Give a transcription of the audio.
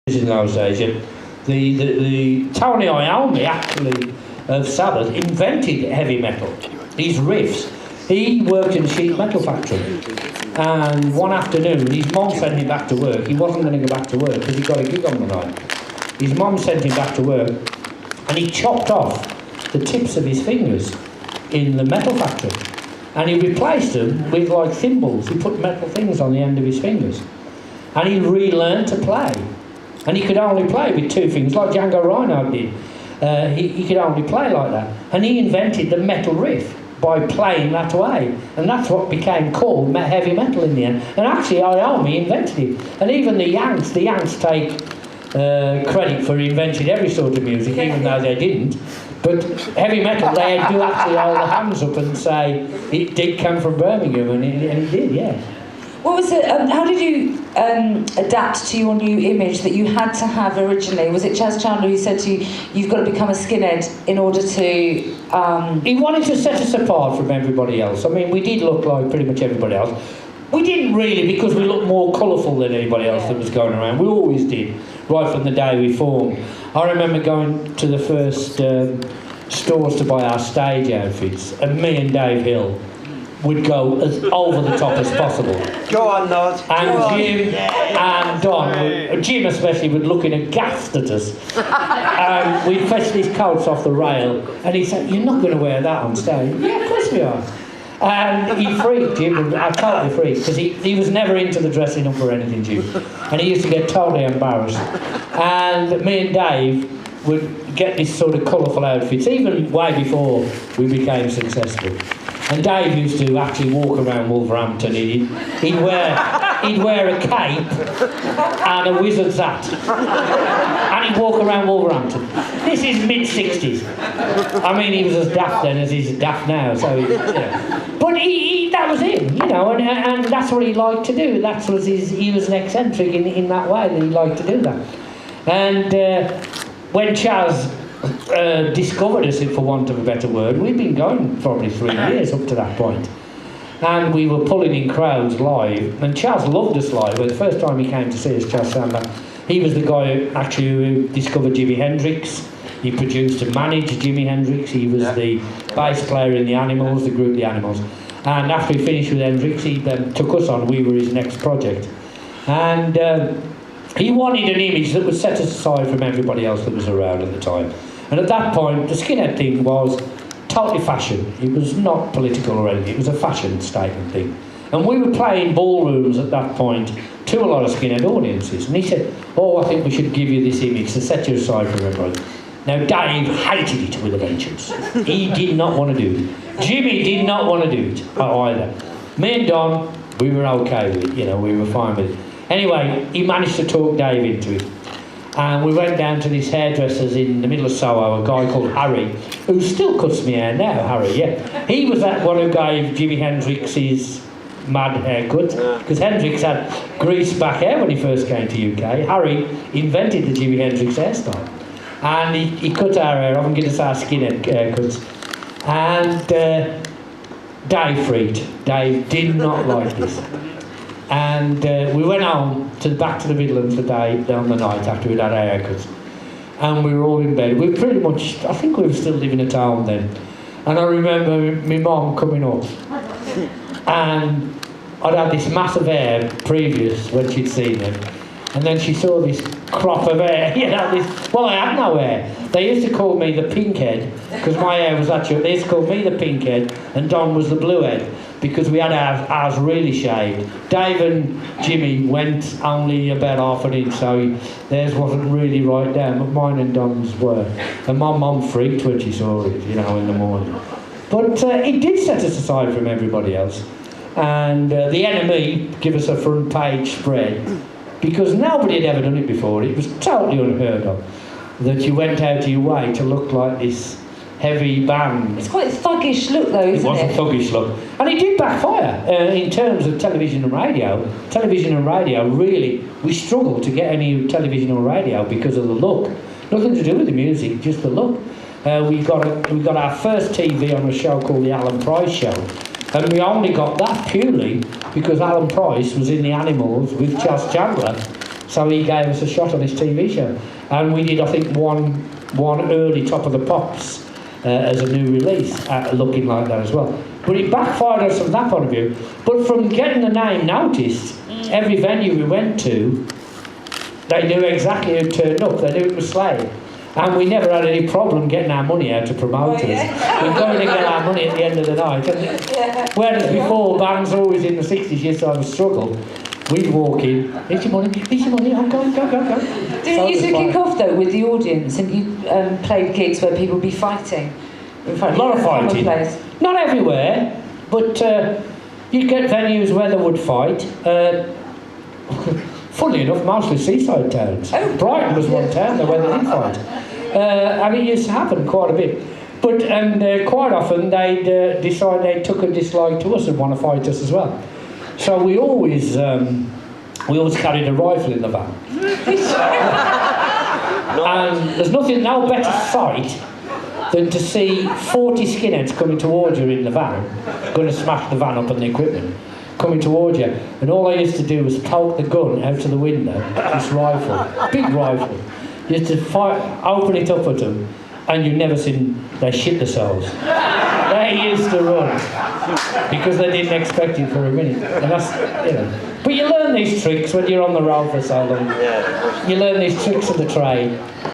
in those days. The Tony Iommi, actually, of Sabbath, invented heavy metal. These riffs. He worked in a sheet metal factory, and one afternoon his mum sent him back to work. He wasn't going to go back to work because he got a gig on the night. His mum sent him back to work, and he chopped off the tips of his fingers in the metal factory, and he replaced them with like thimbles. He put metal things on the end of his fingers, and he relearned to play. And he could only play with two fingers, like Django Reinhardt did. He could only play like that, and he invented the metal riff by playing that way, and that's what became called heavy metal in the end. And actually Iommi invented it, and even the Yanks take credit for inventing every sort of music, even though they didn't. But heavy metal, they do actually hold their hands up and say it did come from Birmingham, and it did, yeah. What was it? How did you adapt to your new image that you had to have originally? Was it Chas Chandler who said to you, "You've got to become a skinhead in order to"? He wanted to set us apart from everybody else. I mean, we did look like pretty much everybody else. We didn't really, because we looked more colourful than anybody else that was going around. We always did, right from the day we formed. I remember going to the first stores to buy our stage outfits, and me and Dave Hill would go as over the top as possible. Go on, Nod. And Jim and Don, Jim especially, would look in aghast at us. We'd fetch these coats off the rail, and he said, "You're not going to wear that on stage." "Yeah, of course we are." And he freaked, Jim. I totally freaked, because he was never into the dressing up or anything, Jim. And he used to get totally embarrassed. And me and Dave would get this sort of colourful outfits, even way before we became successful. And Dave used to actually walk around Wolverhampton. He'd wear a cape and a wizard's hat, and he'd walk around Wolverhampton. This is mid-60s. I mean, he was as daft then as he's daft now. So, but that was him, and that's what he liked to do. He was an eccentric in that way, that he liked to do that. And when Chas discovered us, for want of a better word, we'd been going probably 3 years up to that point, and we were pulling in crowds live, and Chas loved us live. Well, the first time he came to see us, Chas Sandler, he was the guy who discovered Jimi Hendrix. He produced and managed Jimi Hendrix. He was the bass player in the Animals, the group The Animals, and after he finished with Hendrix, he then took us on. We were his next project, and he wanted an image that would set us aside from everybody else that was around at the time. And at that point, the skinhead thing was totally fashion. It was not political or anything. It was a fashion statement thing. And we were playing ballrooms at that point to a lot of skinhead audiences. And he said, "Oh, I think we should give you this image to set you aside from everybody." Now, Dave hated it with a vengeance. He did not want to do it. Jimmy did not want to do it either. Me and Don, we were okay with it. We were fine with it. Anyway, he managed to talk Dave into it. And we went down to this hairdresser's in the middle of Soho, a guy called Harry, who still cuts me hair now, Harry, yeah. He was that one who gave Jimi Hendrix his mad haircut, because Hendrix had greased back hair when he first came to UK. Harry invented the Jimi Hendrix hairstyle. And he cut our hair off and gave us our skinhead haircuts. And Dave freaked. Dave did not like this. And we went home back to the Midlands the day down the night after we'd had our haircuts, and we were all in bed. We were pretty much, I think we were still living at home then. And I remember my mum coming up, and I'd had this mass of hair previous when she'd seen him, and then she saw this crop of hair. I had no hair. They used to call me the pink head, because my hair was that short. They used to call me the pink head, and Don was the blue head, because we had ours really shaved. Dave and Jimmy went only about half an inch, so theirs wasn't really right down, but mine and Don's were. And my mum freaked when she saw it, in the morning. But it did set us aside from everybody else. And the Enemy gave us a front page spread, because nobody had ever done it before. It was totally unheard of, that you went out of your way to look like this heavy band. It's quite a thuggish look, though, isn't it? It was a thuggish look. And it did backfire in terms of television and radio. Television and radio, really, we struggled to get any television or radio because of the look. Nothing to do with the music, just the look. We got our first TV on a show called The Alan Price Show. And we only got that purely because Alan Price was in The Animals with Chas Chandler. So he gave us a shot on his TV show. And we did, I think, one early Top of the Pops as a new release, looking like that as well. But it backfired us from that point of view. But from getting the name noticed, every venue we went to, they knew exactly who turned up. They knew it was Slade. And we never had any problem getting our money out to promoters. We'd go in and get our money at the end of the night. And whereas before, bands always in the 60s used to have a struggle, we'd walk in, here's your money, oh, go. Did it used to kick off, though, with the audience, and you played gigs where people would be fighting? A lot of fighting. Not everywhere, but you'd get venues where they would fight. Funnily enough, mostly seaside towns. Brighton was one town where they did fight. And it used to happen quite a bit. But quite often they'd decide they took a dislike to us and want to fight us as well. So we always carried a rifle in the van. And there's no better sight than to see 40 skinheads coming towards you in the van, going to smash the van up and the equipment, coming towards you. And all I used to do was poke the gun out of the window, this rifle, big rifle. You used to open it up at them, and you never seen they shit themselves. They used to run because they didn't expect it for a minute. And that's, But you learn these tricks when you're on the road for so long. You learn these tricks of the trade.